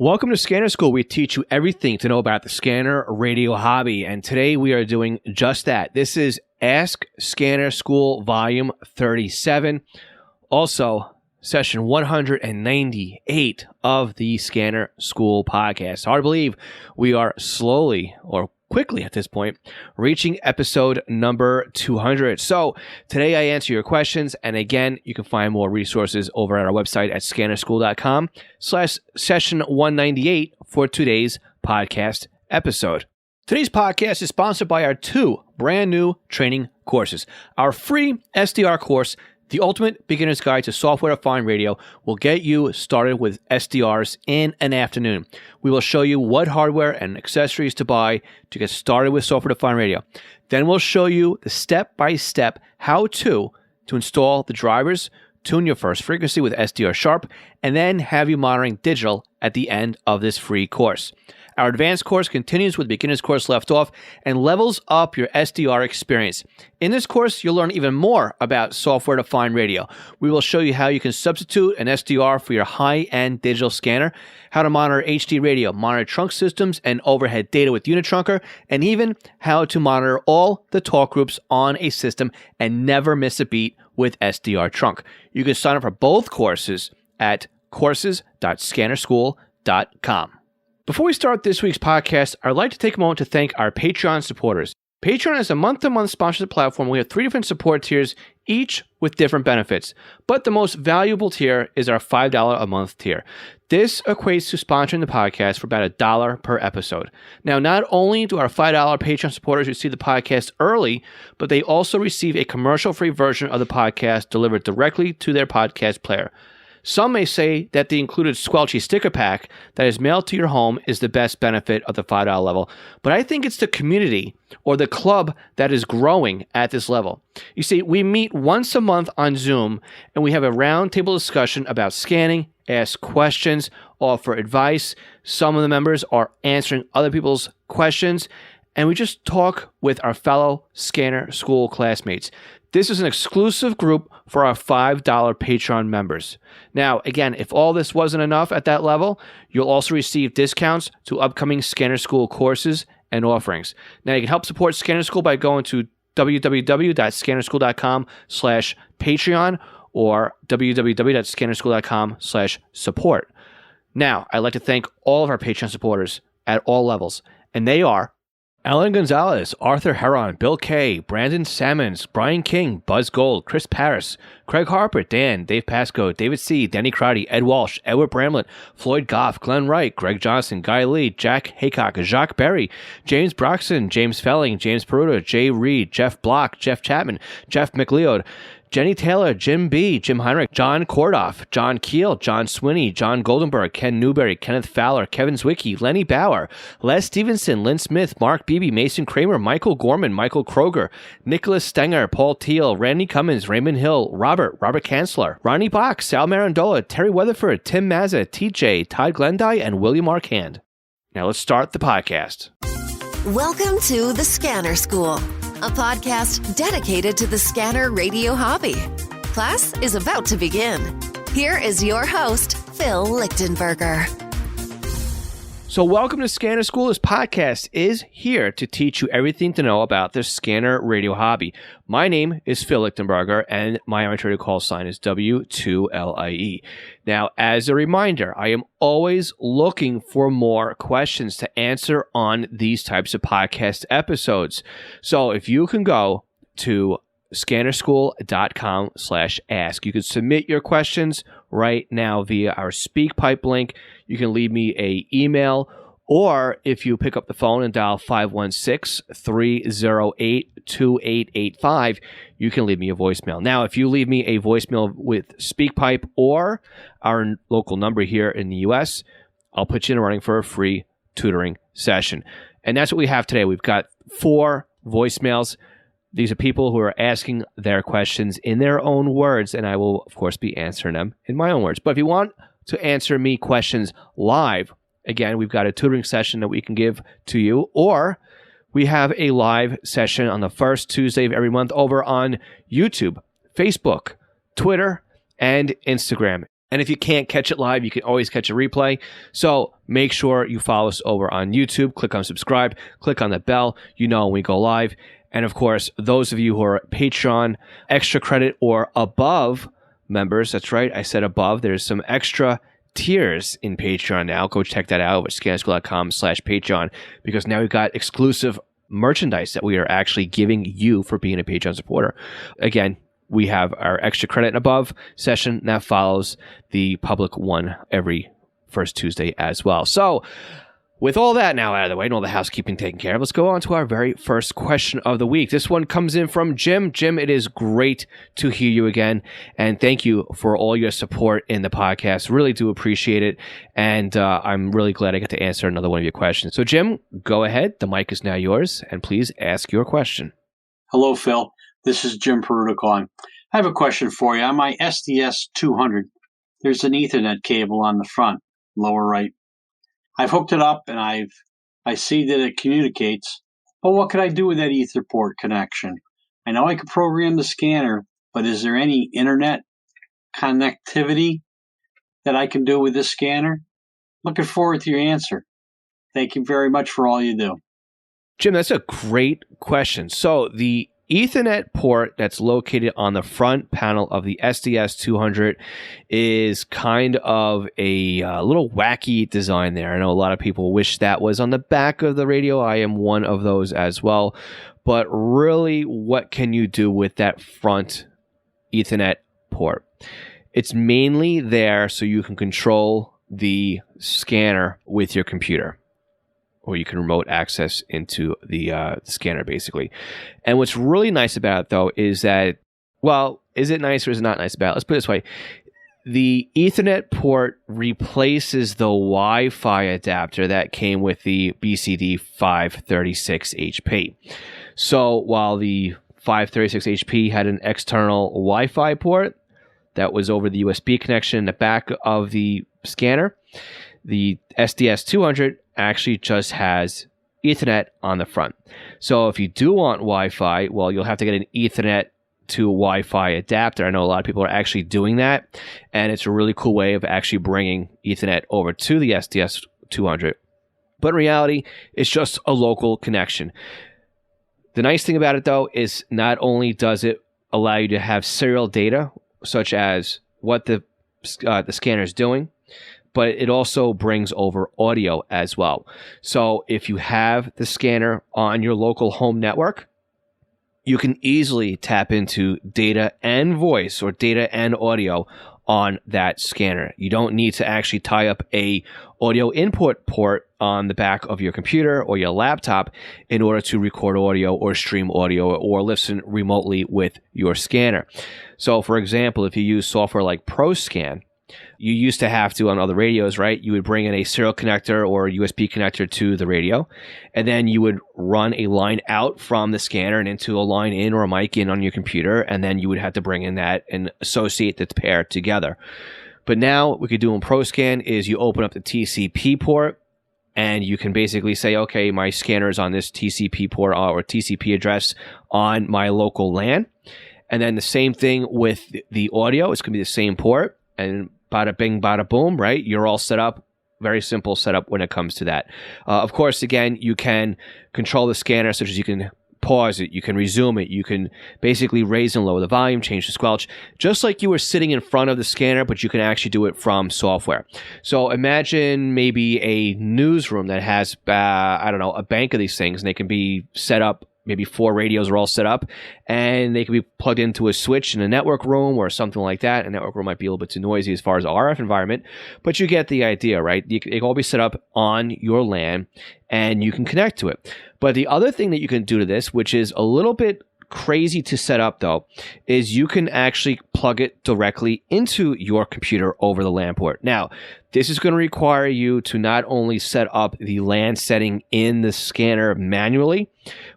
Welcome to Scanner School. We teach you everything to know about the scanner radio hobby, and today we are doing just that. This is Ask Scanner School Volume 37, also Session 198 of the Scanner School podcast. Hard to believe we are slowly, or quickly at this point, reaching episode number 200. So today I answer your questions, and again, you can find more resources over at our website at scannerschool.com/session 198 for today's podcast episode. Today's podcast is sponsored by our two brand new training courses. Our free SDR course, The Ultimate Beginner's Guide to Software-Defined Radio, will get you started with SDRs in an afternoon. We will show you what hardware and accessories to buy to get started with software-defined radio. Then we'll show you the step-by-step how-to install the drivers, tune your first frequency with SDR Sharp, and then have you monitoring digital at the end of this free course. Our advanced course continues with the beginner's course left off and levels up your SDR experience. In this course, you'll learn even more about software-defined radio. We will show you how you can substitute an SDR for your high-end digital scanner, how to monitor HD radio, monitor trunk systems and overhead data with Unitrunker, and even how to monitor all the talk groups on a system and never miss a beat with SDR Trunk. You can sign up for both courses at courses.scannerschool.com. Before we start this week's podcast, I'd like to take a moment to thank our Patreon supporters. Patreon is a month-to-month sponsorship platform. We have 3 different support tiers, each with different benefits. But the most valuable tier is our $5 a month tier. This equates to sponsoring the podcast for about $1 per episode. Now, not only do our $5 Patreon supporters receive the podcast early, but they also receive a commercial-free version of the podcast delivered directly to their podcast player. Some may say that the included Squelchy sticker pack that is mailed to your home is the best benefit of the $5 level, but I think it's the community or the club that is growing at this level. You see, we meet once a month on Zoom, and we have a roundtable discussion about scanning, ask questions, offer advice. Some of the members are answering other people's questions, and we just talk with our fellow Scanner School classmates. This is an exclusive group for our $5 Patreon members. Now, again, if all this wasn't enough at that level, you'll also receive discounts to upcoming Scanner School courses and offerings. Now, you can help support Scanner School by going to www.scannerschool.com/Patreon or www.scannerschool.com/support. Now, I'd like to thank all of our Patreon supporters at all levels, and they are Alan Gonzalez, Arthur Heron, Bill Kay, Brandon Sammons, Brian King, Buzz Gold, Chris Paris, Craig Harper, Dan, Dave Pasco, David C., Danny Crowdy, Ed Walsh, Edward Bramlett, Floyd Goff, Glenn Wright, Greg Johnson, Guy Lee, Jack Haycock, Jacques Berry, James Broxson, James Felling, James Peruta, Jay Reed, Jeff Block, Jeff Chapman, Jeff McLeod, Jenny Taylor, Jim B., Jim Heinrich, John Kordoff, John Keel, John Swinney, John Goldenberg, Ken Newberry, Kenneth Fowler, Kevin Zwicky, Lenny Bauer, Les Stevenson, Lynn Smith, Mark Beebe, Mason Kramer, Michael Gorman, Michael Kroger, Nicholas Stenger, Paul Teal, Randy Cummins, Raymond Hill, Robert Kanzler, Ronnie Bach, Sal Marandola, Terry Weatherford, Tim Mazza, TJ, Todd Glendy, and William Arcand. Now let's start the podcast. Welcome to the Scanner School, a podcast dedicated to the scanner radio hobby. Class is about to begin. Here is your host, Phil Lichtenberger. So welcome to Scanner School. This podcast is here to teach you everything to know about the scanner radio hobby. My name is Phil Lichtenberger, and my amateur radio call sign is W2LIE. Now, as a reminder, I am always looking for more questions to answer on these types of podcast episodes. So if you can go to scannerschool.com/ask. You can submit your questions right now via our SpeakPipe link. You can leave me an email, or if you pick up the phone and dial 516-308-2885, you can leave me a voicemail. Now, if you leave me a voicemail with SpeakPipe or our local number here in the U.S., I'll put you in a running for a free tutoring session. And that's what we have today. We've got 4 voicemails. These are people who are asking their questions in their own words, and I will, of course, be answering them in my own words. But if you want to answer me questions live, again, we've got a tutoring session that we can give to you, or we have a live session on the first Tuesday of every month over on YouTube, Facebook, Twitter, and Instagram. And if you can't catch it live, you can always catch a replay. So make sure you follow us over on YouTube. Click on subscribe. Click on the bell. You know when we go live. And of course, those of you who are Patreon, extra credit or above members, that's right, I said above. There's some extra tiers in Patreon now. Go check that out at scannerschool.com/Patreon, because now we've got exclusive merchandise that we are actually giving you for being a Patreon supporter. Again, we have our extra credit and above session that follows the public one every first Tuesday as well. So with all that now out of the way and all the housekeeping taken care of, let's go on to our very first question of the week. This one comes in from Jim. Jim, it is great to hear you again. And thank you for all your support in the podcast. Really do appreciate it. And I'm really glad I got to answer another one of your questions. So Jim, go ahead. The mic is now yours. And please ask your question. Hello, Phil. This is Jim Peruta calling. I have a question for you. On my SDS200, there's an Ethernet cable on the front, lower right. I've hooked it up and I see that it communicates, but what can I do with that Etherport connection? I know I can program the scanner, but is there any internet connectivity that I can do with this scanner? Looking forward to your answer. Thank you very much for all you do. Jim, that's a great question. So the Ethernet port that's located on the front panel of the SDS200 is kind of a little wacky design there. I know a lot of people wish that was on the back of the radio. I am one of those as well. But really, what can you do with that front Ethernet port? It's mainly there so you can control the scanner with your computer, or you can remote access into the scanner, basically. And what's really nice about it, though, is that, well, is it nice or is it not nice about it? Let's put it this way. The Ethernet port replaces the Wi-Fi adapter that came with the BCD 536HP. So while the 536HP had an external Wi-Fi port that was over the USB connection in the back of the scanner, the SDS200 actually just has Ethernet on the front. So if you do want Wi-Fi, well, you'll have to get an Ethernet to Wi-Fi adapter. I know a lot of people are actually doing that, and it's a really cool way of actually bringing Ethernet over to the SDS200. But in reality, it's just a local connection. The nice thing about it, though, is not only does it allow you to have serial data, such as what the scanner is doing, but it also brings over audio as well. So if you have the scanner on your local home network, you can easily tap into data and voice or data and audio on that scanner. You don't need to actually tie up a audio input port on the back of your computer or your laptop in order to record audio or stream audio or listen remotely with your scanner. So for example, if you use software like ProScan, you used to have to, on other radios, right? You would bring in a serial connector or a USB connector to the radio, and then you would run a line out from the scanner and into a line in or a mic in on your computer, and then you would have to bring in that and associate the pair together. But now what we could do in ProScan is you open up the TCP port, and you can basically say, okay, my scanner is on this TCP port or TCP address on my local LAN. And then the same thing with the audio. It's going to be the same port, and bada bing, bada boom, right? You're all set up. Very simple setup when it comes to that. Of course, again, you can control the scanner, such as you can pause it, you can resume it, you can basically raise and lower the volume, change the squelch, just like you were sitting in front of the scanner, but you can actually do it from software. So imagine maybe a newsroom that has, I don't know, a bank of these things, and they can be set up. Maybe 4 radios are all set up, and they can be plugged into a switch in a network room or something like that. A network room might be a little bit too noisy as far as the RF environment, but you get the idea, right? They can all be set up on your LAN, and you can connect to it. But the other thing that you can do to this, which is a little bit crazy to set up, though, is you can actually plug it directly into your computer over the LAN port. Now, this is going to require you to not only set up the LAN setting in the scanner manually,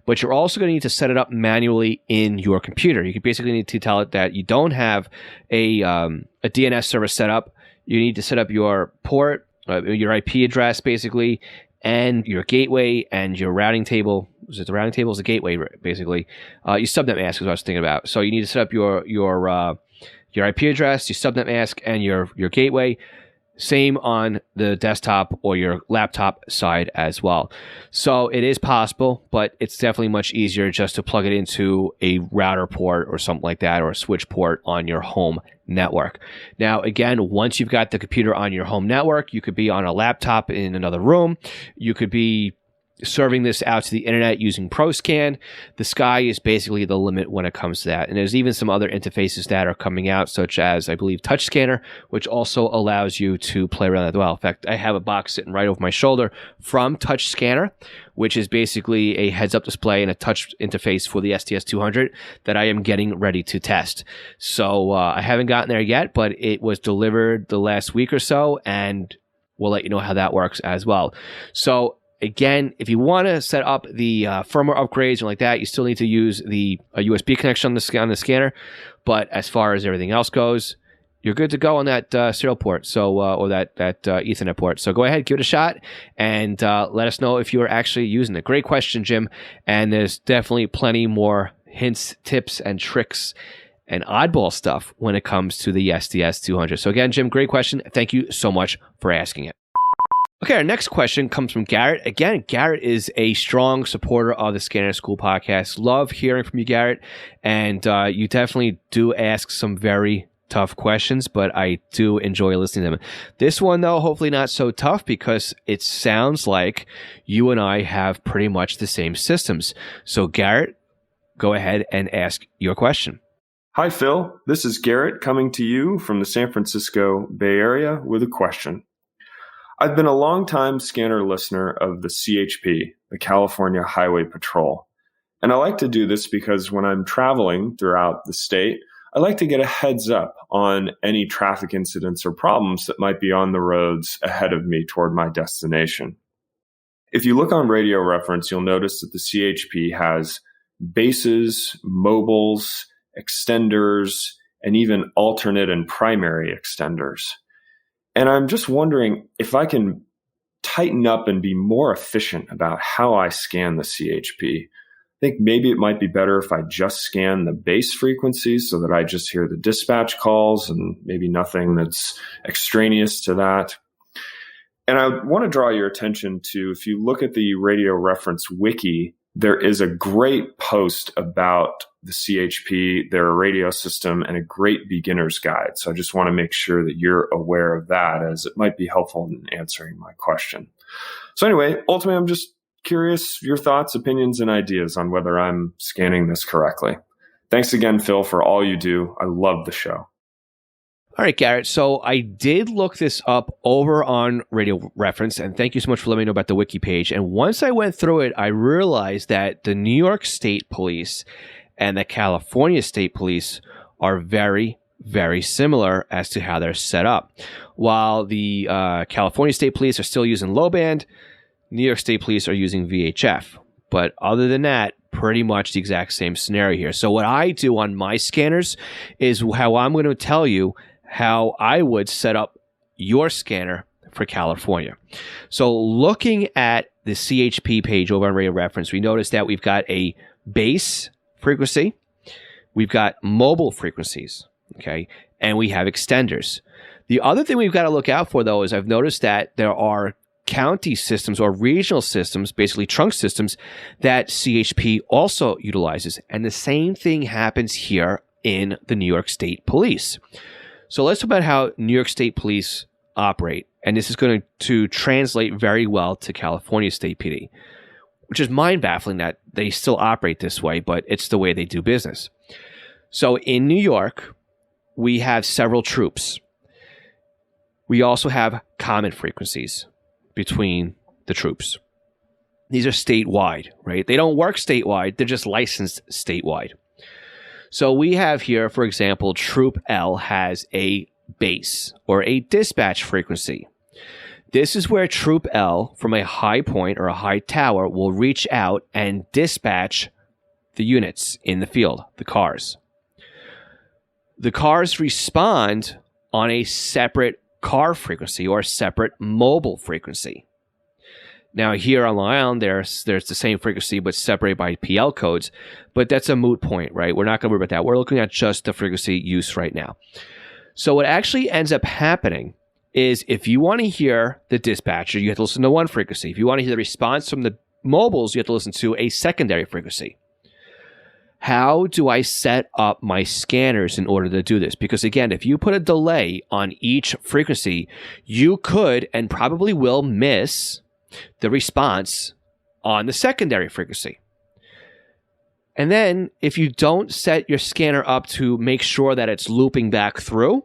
but you're also going to need to set it up manually in your computer. You basically need to tell it that you don't have a DNS server set up. You need to set up your port, your IP address, basically, and your gateway and your routing table. Was it the routing table? Is the gateway, basically. Your subnet mask is what I was thinking about. So you need to set up your your IP address, your subnet mask, and your gateway. Same on the desktop or your laptop side as well. So it is possible, but it's definitely much easier just to plug it into a router port or something like that, or a switch port on your home network. Now, again, once you've got the computer on your home network, you could be on a laptop in another room. You could be serving this out to the internet using ProScan. The sky is basically the limit when it comes to that. And there's even some other interfaces that are coming out, such as, I believe, Touch Scanner, which also allows you to play around as well. In fact, I have a box sitting right over my shoulder from Touch Scanner, which is basically a heads-up display and a touch interface for the SDS200 that I am getting ready to test. So I haven't gotten there yet, but it was delivered the last week or so, and we'll let you know how that works as well. So again, if you want to set up the firmware upgrades or like that, you still need to use a USB connection on the scanner. But as far as everything else goes, you're good to go on that serial port, or that Ethernet port. So go ahead, give it a shot, and let us know if you are actually using it. Great question, Jim. And there's definitely plenty more hints, tips, and tricks and oddball stuff when it comes to the SDS200. So again, Jim, great question. Thank you so much for asking it. Okay, our next question comes from Garrett. Again, Garrett is a strong supporter of the Scanner School podcast. Love hearing from you, Garrett. And you definitely do ask some very tough questions, but I do enjoy listening to them. This one, though, hopefully not so tough, because it sounds like you and I have pretty much the same systems. So, Garrett, go ahead and ask your question. Hi, Phil. This is Garrett coming to you from the San Francisco Bay Area with a question. I've been a longtime scanner listener of the CHP, the California Highway Patrol. And I like to do this because when I'm traveling throughout the state, I like to get a heads up on any traffic incidents or problems that might be on the roads ahead of me toward my destination. If you look on radio reference, you'll notice that the CHP has bases, mobiles, extenders, and even alternate and primary extenders. And I'm just wondering if I can tighten up and be more efficient about how I scan the CHP. I think maybe it might be better if I just scan the base frequencies so that I just hear the dispatch calls and maybe nothing that's extraneous to that. And I want to draw your attention to, if you look at the radio reference wiki, there is a great post about the CHP, their radio system, and a great beginner's guide. So I just want to make sure that you're aware of that, as it might be helpful in answering my question. So anyway, ultimately, I'm just curious your thoughts, opinions, and ideas on whether I'm scanning this correctly. Thanks again, Phil, for all you do. I love the show. All right, Garrett. So I did look this up over on Radio Reference, and thank you so much for letting me know about the wiki page. And once I went through it, I realized that the New York State Police and the California State Police are very, very similar as to how they're set up. While the California State Police are still using low band, New York State Police are using VHF. But other than that, pretty much the exact same scenario here. So what I do on my scanners is how I'm going to tell you how I would set up your scanner for California. So looking at the CHP page over on Radio Reference, we notice that we've got a base frequency, we've got mobile frequencies, okay, and we have extenders. The other thing we've got to look out for, though, is I've noticed that there are county systems or regional systems, basically trunk systems, that CHP also utilizes. And the same thing happens here in the New York State Police. So let's talk about how New York State Police operate. And this is going to translate very well to California State PD, which is mind-baffling that they still operate this way, but it's the way they do business. So in New York, we have several troops. We also have common frequencies between the troops. These are statewide, right? They don't work statewide. They're just licensed statewide. So we have here, for example, Troop L has a base or a dispatch frequency. This is where Troop L, from a high point or a high tower, will reach out and dispatch the units in the field, the cars. The cars respond on a separate car frequency or a separate mobile frequency. Now here on Long Island, there's the same frequency but separated by PL codes, but that's a moot point, right? We're not going to worry about that. We're looking at just the frequency use right now. So what actually ends up happening is if you want to hear the dispatcher, you have to listen to one frequency. If you want to hear the response from the mobiles, you have to listen to a secondary frequency. How do I set up my scanners in order to do this? Because again, if you put a delay on each frequency, you could and probably will miss the response on the secondary frequency. And then if you don't set your scanner up to make sure that it's looping back through,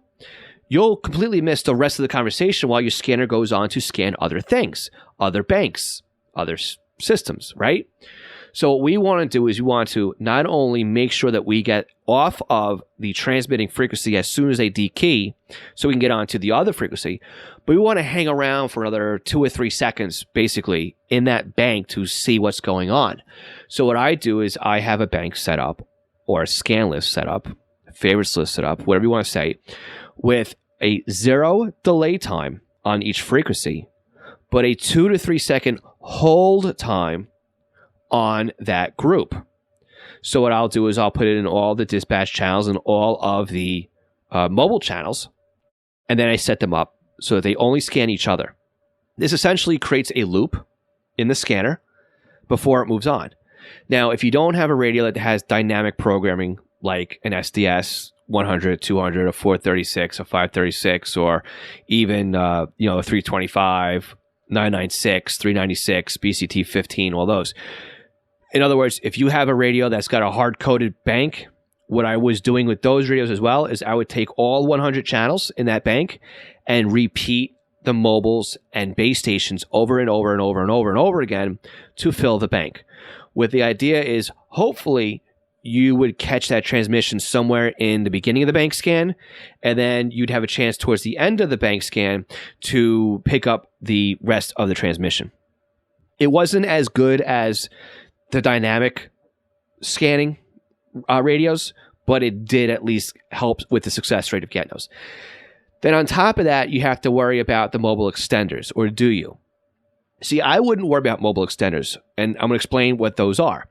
you'll completely miss the rest of the conversation while your scanner goes on to scan other things, other banks, other systems, right? So what we want to do is we want to not only make sure that we get off of the transmitting frequency as soon as they dekey so we can get onto the other frequency, but we want to hang around for another 2 or 3 seconds basically in that bank to see what's going on. So what I do is I have a bank set up or a scan list set up, a favorites list set up, whatever you want to say, with a 0 delay time on each frequency, but a 2 to 3 second hold time on that group. So what I'll do is I'll put it in all the dispatch channels and all of the mobile channels, and then I set them up so that they only scan each other. This essentially creates a loop in the scanner before it moves on. Now, if you don't have a radio that has dynamic programming like an SDS 100, 200, a 436, a 536, or even a 325, 996, 396, BCT 15, all those. In other words, if you have a radio that's got a hard-coded bank, what I was doing with those radios as well is I would take all 100 channels in that bank and repeat the mobiles and base stations over and over and over and over and over again to fill the bank. With the idea is hopefully you would catch that transmission somewhere in the beginning of the bank scan, and then you'd have a chance towards the end of the bank scan to pick up the rest of the transmission. It wasn't as good as the dynamic scanning radios, but it did at least help with the success rate of getting those. Then on top of that, you have to worry about the mobile extenders, or do you? See, I wouldn't worry about mobile extenders, and I'm going to explain what those are.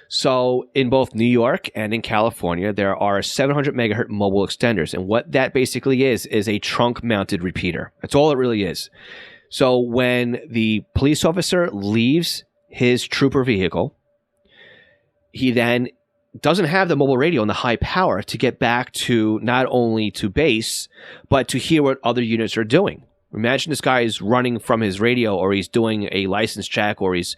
So in both New York and in California, there are 700 megahertz mobile extenders. And what that basically is a trunk mounted repeater. That's all it really is. So when the police officer leaves his trooper vehicle, he then doesn't have the mobile radio and the high power to get back to not only to base, but to hear what other units are doing. Imagine this guy is running from his radio, or he's doing a license check, or he's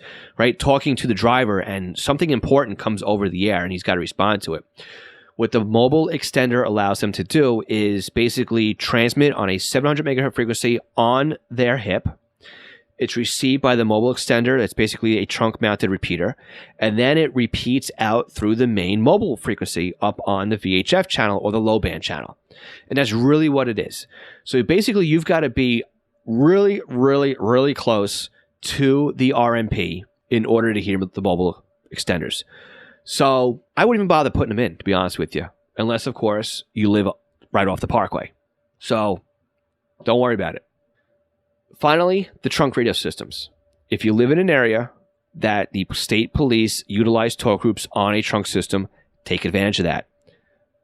talking to the driver, and something important comes over the air and he's got to respond to it. What the mobile extender allows him to do is basically transmit on a 700 megahertz frequency on their hip. It's received by the mobile extender. That's basically a trunk mounted repeater. And then it repeats out through the main mobile frequency up on the VHF channel or the low band channel. And that's really what it is. So basically, you've got to be really, really, really close to the RMP in order to hear the mobile extenders. So I wouldn't even bother putting them in, to be honest with you, unless, of course, you live right off the parkway. So don't worry about it. Finally, the trunk radio systems. If you live in an area that the state police utilize tow groups on a trunk system, take advantage of that.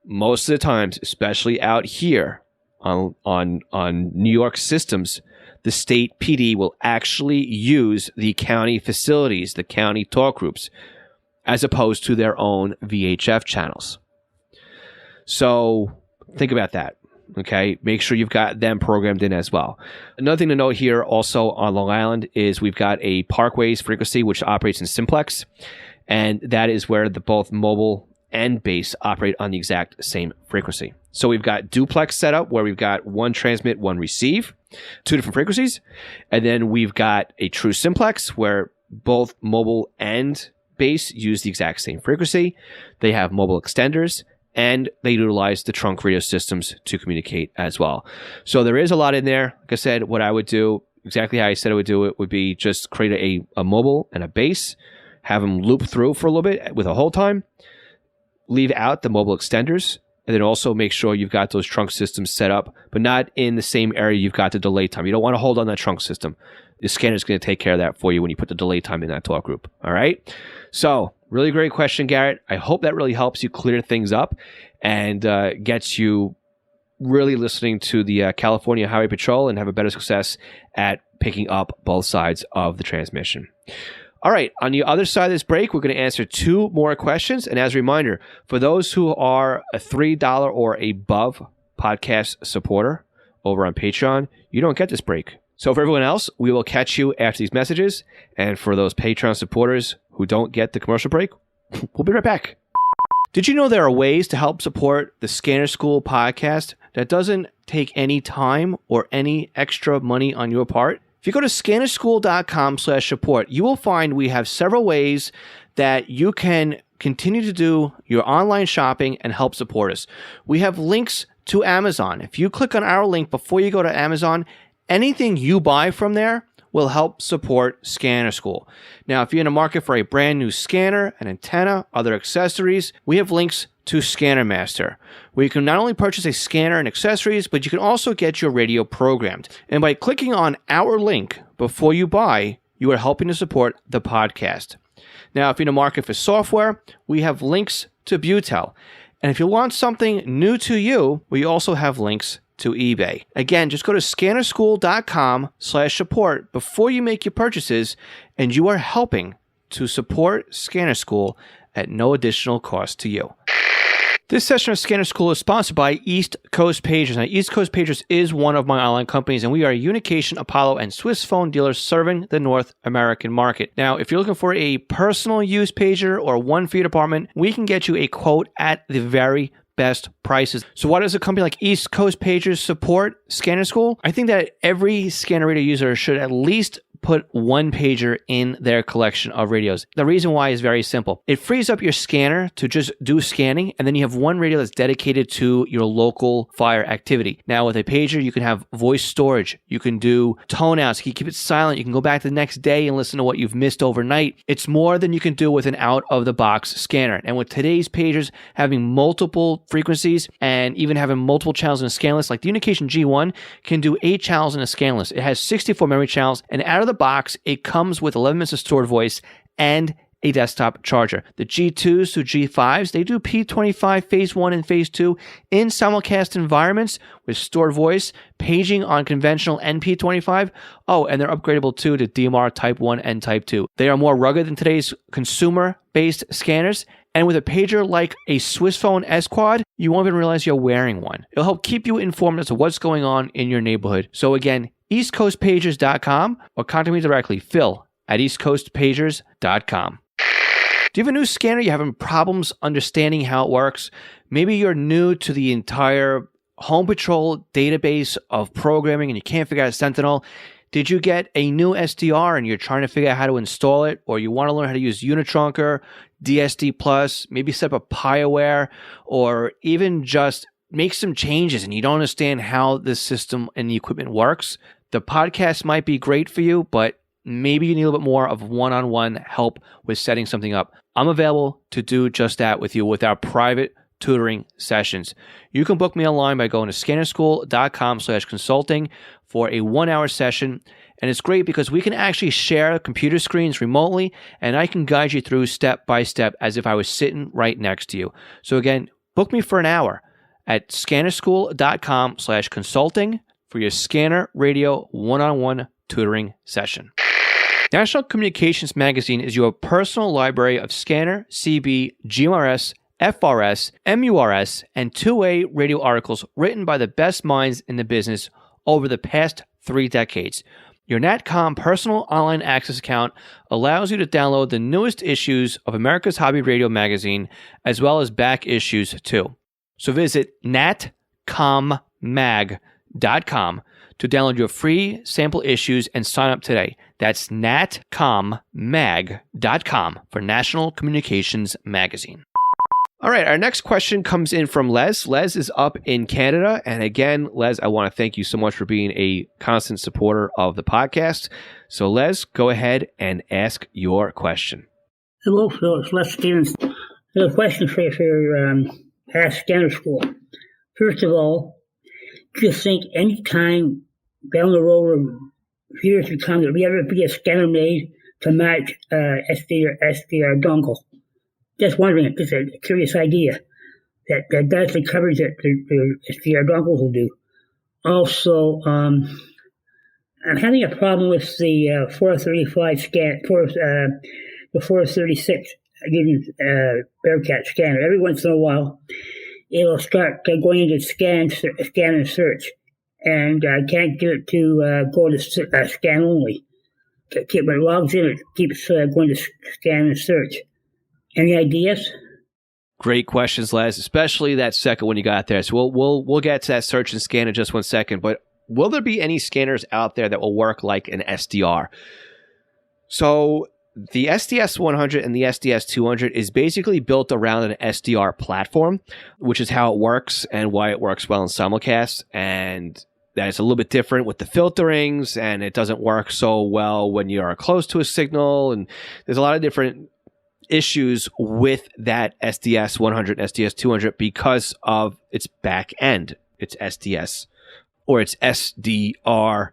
Most of the times, especially out here on New York systems, the state PD will actually use the county facilities, the county tow groups, as opposed to their own VHF channels. So think about that. Okay, make sure you've got them programmed in as well. Another thing to note here also on Long Island is we've got a Parkways frequency which operates in simplex, and that is where the both mobile and base operate on the exact same frequency. So we've got duplex set up where we've got one transmit, one receive, two different frequencies, and then we've got a true simplex where both mobile and base use the exact same frequency. They have mobile extenders, and they utilize the trunk radio systems to communicate as well. So there is a lot in there. Like I said, what I would do, exactly how I said I would do it, would be just create a mobile and a base, have them loop through for a little bit with a hold time, leave out the mobile extenders, And then also make sure you've got those trunk systems set up, but not in the same area you've got the delay time. You don't want to hold on that trunk system. The scanner is going to take care of that for you when you put the delay time in that talk group. All right. So really great question, Garrett. I hope that really helps you clear things up and gets you really listening to the California Highway Patrol and have a better success at picking up both sides of the transmission. All right, on the other side of this break, we're going to answer 2 more questions. And as a reminder, for those who are a $3 or above podcast supporter over on Patreon, you don't get this break. So for everyone else, we will catch you after these messages. And for those Patreon supporters who don't get the commercial break, we'll be right back. Did you know there are ways to help support the Scanner School podcast that doesn't take any time or any extra money on your part? If you go to scannerschool.com/support, you will find we have several ways that you can continue to do your online shopping and help support us. We have links to Amazon. If you click on our link before you go to Amazon, anything you buy from there will help support Scanner School. Now, if you're in the market for a brand new scanner, an antenna, other accessories, we have links to Scanner Master, where you can not only purchase a scanner and accessories, but you can also get your radio programmed. And by clicking on our link before you buy, you are helping to support the podcast. Now, if you're in the market for software, we have links to Butel. And if you want something new to you, we also have links to eBay. Again, just go to scannerschool.com/support before you make your purchases, and you are helping to support Scanner School at no additional cost to you. This session of Scanner School is sponsored by East Coast Pagers. Now, East Coast Pagers is one of my online companies, and we are a Unication, Apollo, and Swiss phone dealers serving the North American market. Now, if you're looking for a personal use pager or one for your department, we can get you a quote at the very best prices. So why does a company like East Coast Pagers support Scanner School? I think that every scanner radio user should at least put one pager in their collection of radios. The reason why is very simple. It frees up your scanner to just do scanning, and then you have one radio that's dedicated to your local fire activity. Now, with a pager, you can have voice storage. You can do tone outs. You can keep it silent. You can go back the next day and listen to what you've missed overnight. It's more than you can do with an out-of-the-box scanner. And with today's pagers having multiple frequencies and even having multiple channels in a scan list, like the Unication G1 can do 8 channels in a scan list. It has 64 memory channels, and out of the box, it comes with 11 minutes of stored voice and a desktop charger. The G2s to G5s, they do P25 Phase 1 and Phase 2 in simulcast environments with stored voice, paging on conventional NP25. Oh, and they're upgradable too to DMR Type 1 and Type 2. They are more rugged than today's consumer-based scanners. And with a pager like a Swiss phone S-Quad, you won't even realize you're wearing one. It'll help keep you informed as to what's going on in your neighborhood. So again, eastcoastpagers.com or contact me directly, Phil at eastcoastpagers.com. Do you have a new scanner? You're having problems understanding how it works? Maybe you're new to the entire Home Patrol database of programming and you can't figure out Sentinel. Did you get a new SDR and you're trying to figure out how to install it? Or you want to learn how to use Unitrunker, DSD+, maybe set up a PieAware, or even just make some changes and you don't understand how the system and the equipment works? The podcast might be great for you, but maybe you need a little bit more of one-on-one help with setting something up. I'm available to do just that with you with our private tutoring sessions. You can book me online by going to scannerschool.com/consulting for a 1-hour session. And it's great because we can actually share computer screens remotely, and I can guide you through step by step as if I was sitting right next to you. So again, book me for an hour at scannerschool.com/consulting for your scanner radio one-on-one tutoring session. National Communications Magazine is your personal library of scanner, CB, GMRS, FRS, MURS, and two-way radio articles written by the best minds in the business over the past 3 decades. Your NatCom personal online access account allows you to download the newest issues of America's Hobby Radio magazine, as well as back issues too. So visit natcommag.com to download your free sample issues and sign up today. That's natcommag.com for National Communications Magazine. All right, our next question comes in from Les. Les is up in Canada. And again, Les, I want to thank you so much for being a constant supporter of the podcast. So Les, go ahead and ask your question. Hello, Phil. It's Les Stevens. I have a question for you for Scanner School. First of all, just think any time down the road or years to come that we ever be a scanner made to match SDR dongle. Just wondering, just a curious idea that does the coverage that the SDR dongles will do. Also, I'm having a problem with the 435 scan, the 436 Bearcat scanner. Every once in a while, it'll start going into scan and search, and I can't get it to go to scan only. When it logs in, it keeps going to scan and search. Any ideas? Great questions, Les, especially that second one you got there. So we'll get to that search and scan in just 1 second, but will there be any scanners out there that will work like an SDR? So the SDS100 and the SDS200 is basically built around an SDR platform, which is how it works and why it works well in simulcast. And that it's a little bit different with the filterings, and it doesn't work so well when you are close to a signal. And there's a lot of different issues with that SDS100 and SDS200 because of its back end. It's SDS, or it's SDR,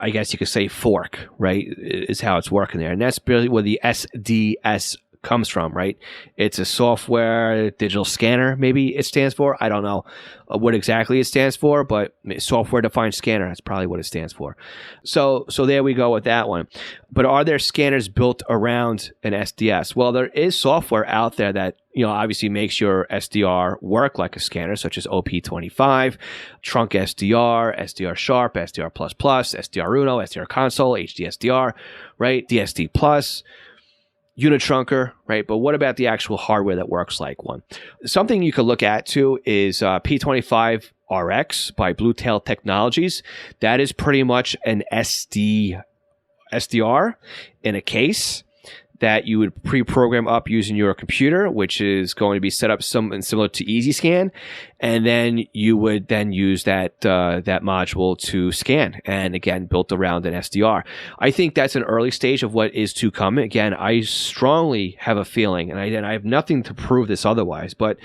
I guess you could say fork, right, is how it's working there. And that's really where the SDS comes from, right? It's a software digital scanner, maybe it stands for. I don't know what exactly it stands for, but software defined scanner, that's probably what it stands for. So there we go with that one. But are there scanners built around an SDS? Well, there is software out there that, obviously makes your SDR work like a scanner, such as OP25, Trunk SDR, SDR Sharp, SDR++, SDR Uno, SDR Console, HDSDR, right? DSD Plus, Unitrunker, right? But what about the actual hardware that works like one? Something you could look at too is P25 RX by Bluetail Technologies. That is pretty much an SDR in a case that you would pre-program up using your computer, which is going to be set up something similar to EasyScan, and then you would then use that module to scan, and again, built around an SDR. I think that's an early stage of what is to come. Again, I strongly have a feeling, and I have nothing to prove this otherwise, but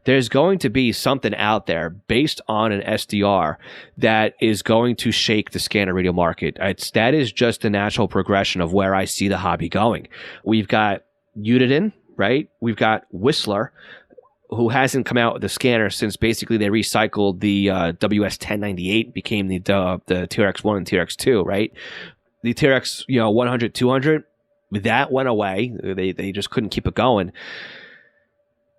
there's going to be something out there based on an SDR that is going to shake the scanner radio market. That is just the natural progression of where I see the hobby going. We've got Uniden, right? We've got Whistler, who hasn't come out with a scanner since basically they recycled the WS1098, became the TRX1 and TRX2, right? The TRX 100, 200, that went away. They just couldn't keep it going.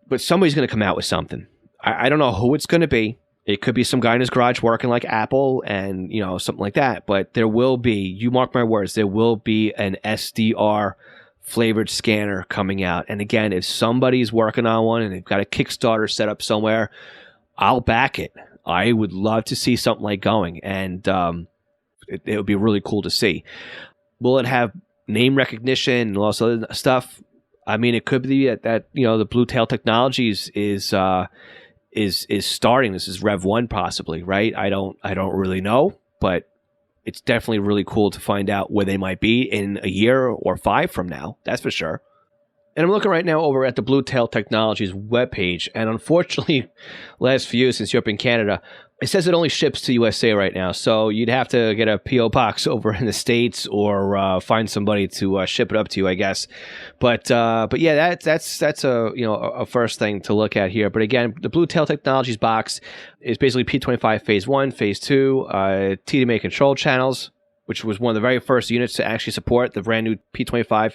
But somebody's going to come out with something. I don't know who it's going to be. It could be some guy in his garage working like Apple and, something like that. But there will be, you mark my words, there will be an SDR flavored scanner coming out. And again, if somebody's working on one and they've got a Kickstarter set up somewhere, I'll back it. I would love to see something like going. And it would be really cool to see. Will it have name recognition and all this other stuff? I mean, it could be that the Bluetail Technologies is starting. This is Rev 1 possibly, right? I don't really know, but it's definitely really cool to find out where they might be in a year or 5 from now. That's for sure. And I'm looking right now over at the Bluetail Technologies webpage, and unfortunately, last few since you're up in Canada, it says it only ships to USA right now. So you'd have to get a PO box over in the States or find somebody to ship it up to you, I guess. But yeah, that's a first thing to look at here. But again, the Bluetail Technologies box is basically P25 Phase 1, Phase 2, TDMA control channels, which was one of the very first units to actually support the brand new P25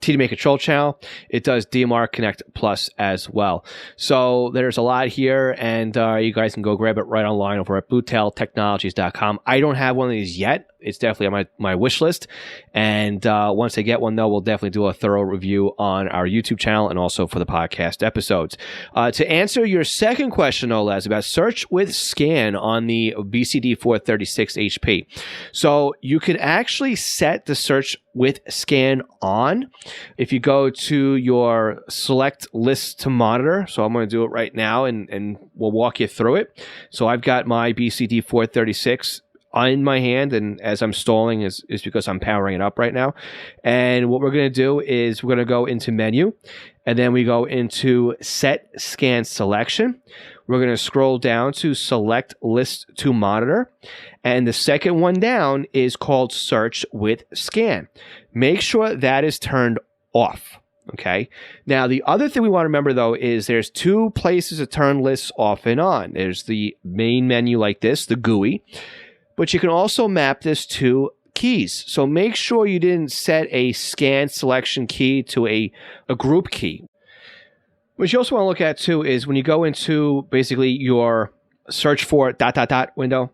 TDMA control channel. It does DMR Connect Plus as well. So there's a lot here, and you guys can go grab it right online over at bluetailtechnologies.com. I don't have one of these yet. It's definitely on my wish list. And once I get one, though, we'll definitely do a thorough review on our YouTube channel and also for the podcast episodes. To answer your second question, no less, about search with scan on the BCD436 HP. So you can actually set the search with scan on if you go to your select list to monitor. So I'm going to do it right now and we'll walk you through it. So I've got my BCD436 in my hand, and as I'm stalling is because I'm powering it up right now. And what we're going to do is we're going to go into menu, And then we go into set scan selection. We're going to scroll down to select list to monitor. And the second one down is called search with scan. Make sure that is turned off. Okay. Now, the other thing we want to remember, though, is there's two places to turn lists off and on. There's the main menu like this, the GUI, but you can also map this to keys. So make sure you didn't set a scan selection key to a group key. What you also want to look at, too, is when you go into basically your search for ... window,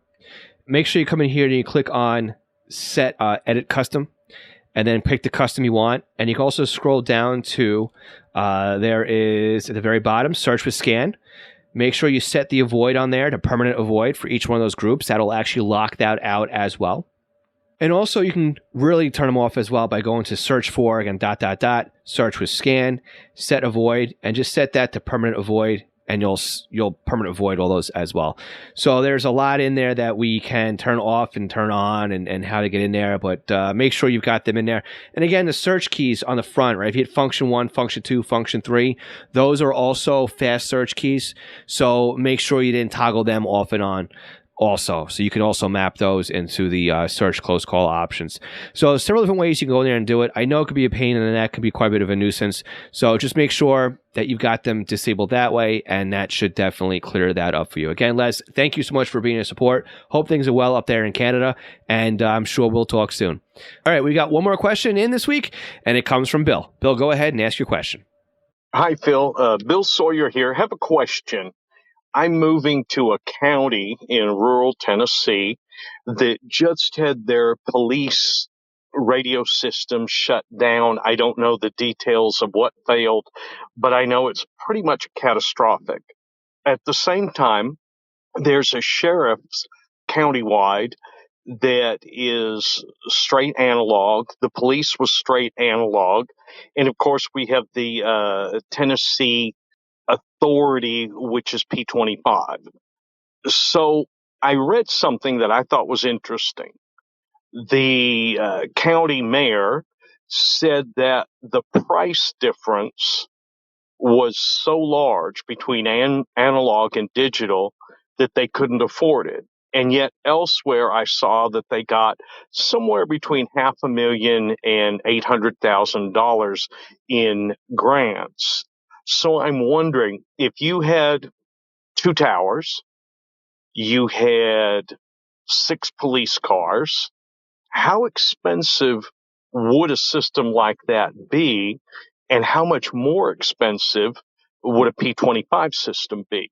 make sure you come in here and you click on set edit custom. And then pick the custom you want. And you can also scroll down to, there is at the very bottom, search with scan. Make sure you set the avoid on there to permanent avoid for each one of those groups. That'll actually lock that out as well. And also you can really turn them off as well by going to search for, again, ... search with scan, set avoid, and just set that to permanent avoid. And you'll permanent avoid all those as well. So there's a lot in there that we can turn off and turn on and how to get in there. But make sure you've got them in there. And again, the search keys on the front, right? If you hit function 1, function 2, function 3, those are also fast search keys. So make sure you didn't toggle them off and on also. So you can also map those into the search close call options. So several different ways you can go in there and do it. I know it could be a pain in the neck, can be quite a bit of a nuisance. So just make sure that you've got them disabled that way, and that should definitely clear that up for you. Again, Les, thank you so much for being a support. Hope things are well up there in Canada, and I'm sure we'll talk soon. All right, we got one more question in this week, and it comes from Bill. Bill, go ahead and ask your question. Hi, Phil. Bill Sawyer here. Have a question. I'm moving to a county in rural Tennessee that just had their police radio system shut down. I don't know the details of what failed, but I know it's pretty much catastrophic. At the same time, there's a sheriff's countywide that is straight analog. The police was straight analog. And of course, we have the Tennessee Authority, which is P25. So I read something that I thought was interesting. The county mayor said that the price difference was so large between analog and digital that they couldn't afford it. And yet elsewhere I saw that they got somewhere between $500,000 and $800,000 in grants. So I'm wondering, if you had 2 towers, you had 6 police cars, how expensive would a system like that be? And how much more expensive would a P25 system be?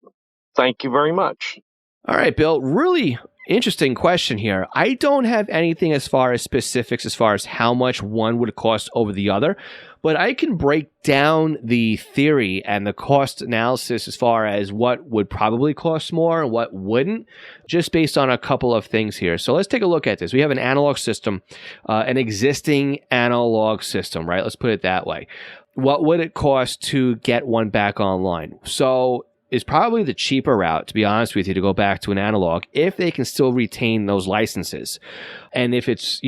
Thank you very much. All right, Bill, really interesting question here. I don't have anything as far as specifics as far as how much one would cost over the other, but I can break down the theory and the cost analysis as far as what would probably cost more and what wouldn't, just based on a couple of things here. So let's take a look at this. We have an analog system, an existing analog system, right? Let's put it that way. What would it cost to get one back online? So is probably the cheaper route, to be honest with you, to go back to an analog if they can still retain those licenses. And if it's,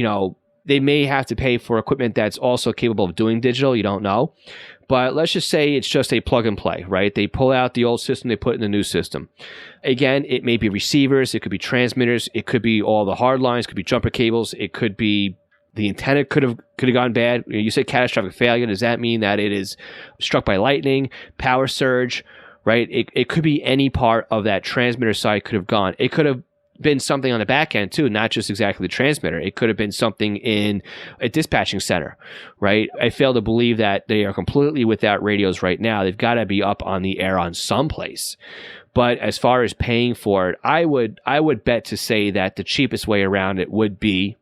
they may have to pay for equipment that's also capable of doing digital. You don't know. But let's just say it's just a plug and play, right? They pull out the old system, they put in the new system. Again, it may be receivers, it could be transmitters, it could be all the hard lines, it could be jumper cables, it could be the antenna could have gone bad. You say catastrophic failure. Does that mean that it is struck by lightning, power surge, right? It could be any part of that transmitter side could have gone. It could have been something on the back end too, not just exactly the transmitter. It could have been something in a dispatching center, right? I fail to believe that they are completely without radios right now. They've got to be up on the air on someplace. But as far as paying for it, I would bet to say that the cheapest way around it would be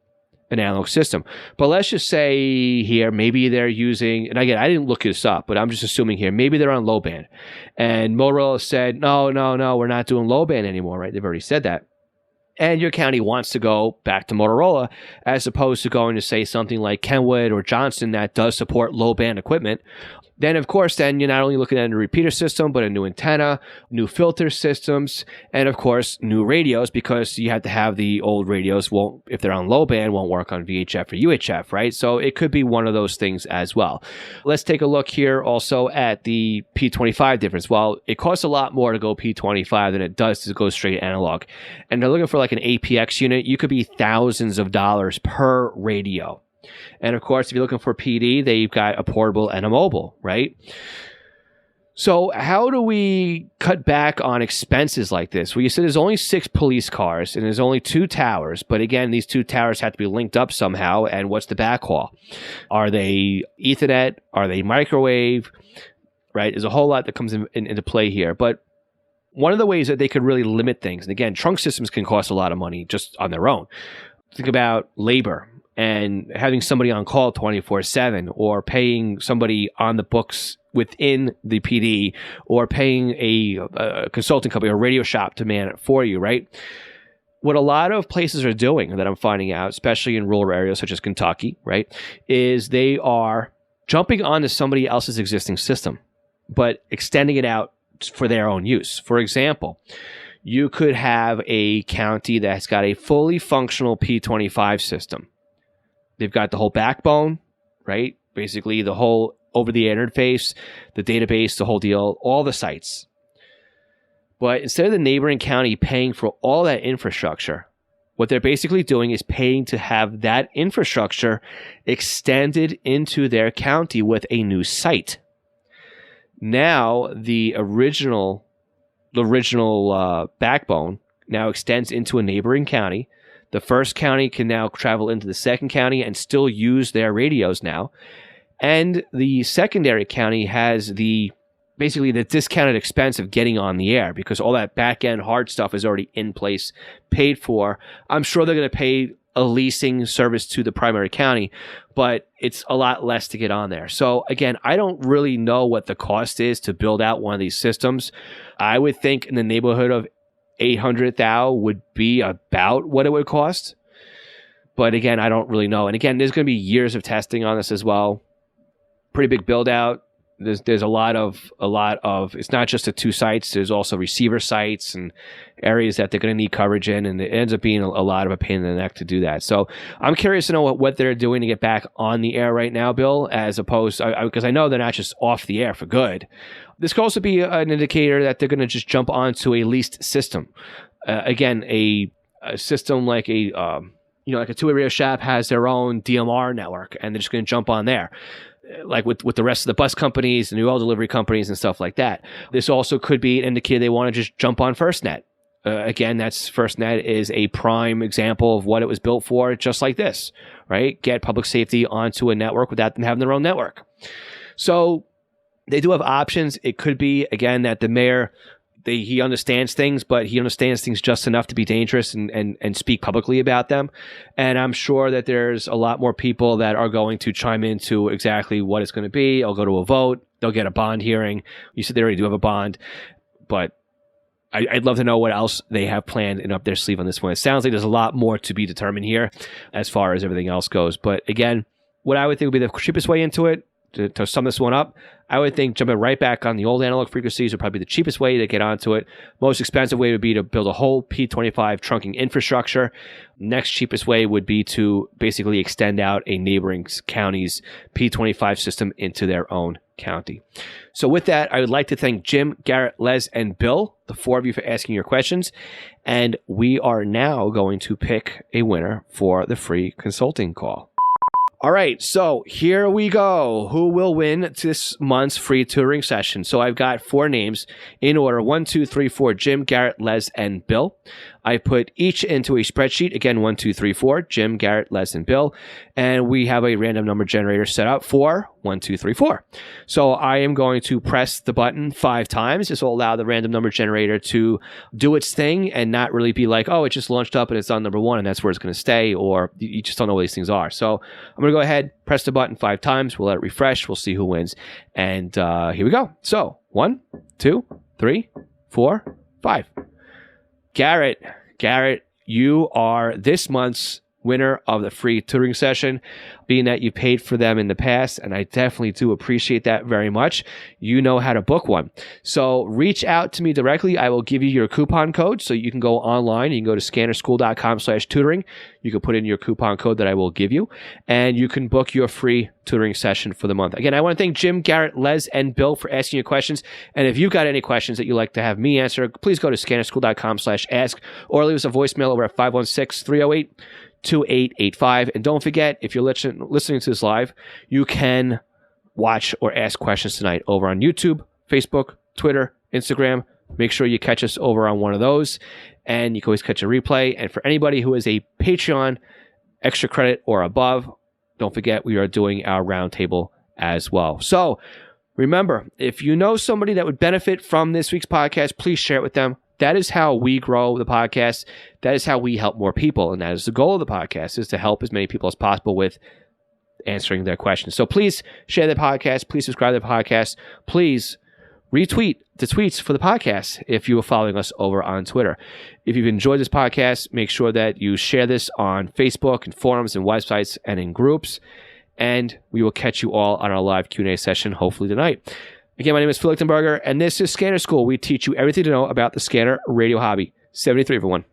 an analog system. But let's just say here, maybe they're using, and again, I didn't look this up, but I'm just assuming here, maybe they're on low band. And Motorola said, no, we're not doing low band anymore, right? They've already said that. And your county wants to go back to Motorola as opposed to going to say something like Kenwood or Johnson that does support low band equipment. Then, of course, you're not only looking at a repeater system, but a new antenna, new filter systems, and of course, new radios, because you have to have the old radios if they're on low band, won't work on VHF or UHF, right? So it could be one of those things as well. Let's take a look here also at the P25 difference. Well, it costs a lot more to go P25 than it does to go straight analog. And they're looking for like an APX unit. You could be thousands of dollars per radio. And of course, if you're looking for PD, they've got a portable and a mobile, right? So how do we cut back on expenses like this? Well, you said there's only 6 police cars and there's only 2 towers. But again, these 2 towers have to be linked up somehow. And what's the backhaul? Are they Ethernet? Are they microwave? Right? There's a whole lot that comes into play here. But one of the ways that they could really limit things, and again, trunk systems can cost a lot of money just on their own. Think about labor. And having somebody on call 24/7, or paying somebody on the books within the PD, or paying a consulting company or radio shop to man it for you, right? What a lot of places are doing that I'm finding out, especially in rural areas such as Kentucky, right, is they are jumping onto somebody else's existing system, but extending it out for their own use. For example, you could have a county that's got a fully functional P25 system. They've got the whole backbone, right? Basically, the whole over-the-air interface, the database, the whole deal, all the sites. But instead of the neighboring county paying for all that infrastructure, what they're basically doing is paying to have that infrastructure extended into their county with a new site. Now, the original backbone now extends into a neighboring county. The first county can now travel into the second county and still use their radios now. And the secondary county has basically the discounted expense of getting on the air, because all that back-end hard stuff is already in place, paid for. I'm sure they're going to pay a leasing service to the primary county, but it's a lot less to get on there. So again, I don't really know what the cost is to build out one of these systems. I would think in the neighborhood of $800,000 would be about what it would cost. But again, I don't really know. And again, there's going to be years of testing on this as well. Pretty big build out. There's a lot of, it's not just the 2 sites. There's also receiver sites and areas that they're going to need coverage in. And it ends up being a lot of a pain in the neck to do that. So I'm curious to know what they're doing to get back on the air right now, Bill, as opposed, because I know they're not just off the air for good. This could also be an indicator that they're going to just jump onto a leased system. Again, a system like like a two-way radio shop has their own DMR network, and they're just going to jump on there, like with the rest of the bus companies, the new oil delivery companies, and stuff like that. This also could be an indicator they want to just jump on FirstNet. Again, FirstNet is a prime example of what it was built for, just like this, right? Get public safety onto a network without them having their own network. So they do have options. It could be, again, that the mayor, he understands things, but he understands things just enough to be dangerous and speak publicly about them. And I'm sure that there's a lot more people that are going to chime into exactly what it's going to be. I'll go to a vote. They'll get a bond hearing. You said they already do have a bond, but I'd love to know what else they have planned and up their sleeve on this one. It sounds like there's a lot more to be determined here as far as everything else goes. But again, what I would think would be the cheapest way into it, to sum this one up, I would think jumping right back on the old analog frequencies would probably be the cheapest way to get onto it. Most expensive way would be to build a whole P25 trunking infrastructure. Next cheapest way would be to basically extend out a neighboring county's P25 system into their own county. So with that, I would like to thank Jim, Garrett, Les, and Bill, the 4 of you, for asking your questions. And we are now going to pick a winner for the free consulting call. All right, so here we go. Who will win this month's free tutoring session? So I've got 4 names in order: 1, 2, 3, 4, Jim, Garrett, Les, and Bill. I put each into a spreadsheet. Again, 1, 2, 3, 4, Jim, Garrett, Les, and Bill. And we have a random number generator set up for 1, 2, 3, 4. So I am going to press the button 5 times. This will allow the random number generator to do its thing and not really be like, oh, it just launched up and it's on number 1 and that's where it's going to stay, or you just don't know what these things are. So I'm going to go ahead, press the button 5 times. We'll let it refresh. We'll see who wins. And here we go. So 1, 2, 3, 4, 5. Garrett, you are this month's winner of the free tutoring session, being that you paid for them in the past, and I definitely do appreciate that very much. You know how to book one. So reach out to me directly. I will give you your coupon code so you can go online. You can go to scannerschool.com/tutoring. You can put in your coupon code that I will give you, and you can book your free tutoring session for the month. Again, I want to thank Jim, Garrett, Les, and Bill for asking your questions. And if you've got any questions that you'd like to have me answer, please go to scannerschool.com/ask or leave us a voicemail over at 516-308-2885. And don't forget, if you're listening to this live, you can watch or ask questions tonight over on YouTube, Facebook, Twitter, Instagram. Make sure you catch us over on one of those, and you can always catch a replay. And for anybody who is a Patreon extra credit or above, don't forget we are doing our roundtable as well. So remember, if you know somebody that would benefit from this week's podcast, please share it with them. That is how we grow the podcast. That is how we help more people. And that is the goal of the podcast, is to help as many people as possible with answering their questions. So please share the podcast. Please subscribe to the podcast. Please retweet the tweets for the podcast if you are following us over on Twitter. If you've enjoyed this podcast, make sure that you share this on Facebook and forums and websites and in groups. And we will catch you all on our live Q&A session, hopefully tonight. Again, my name is Phil Lichtenberger, and this is Scanner School. We teach you everything to know about the scanner radio hobby. 73, everyone.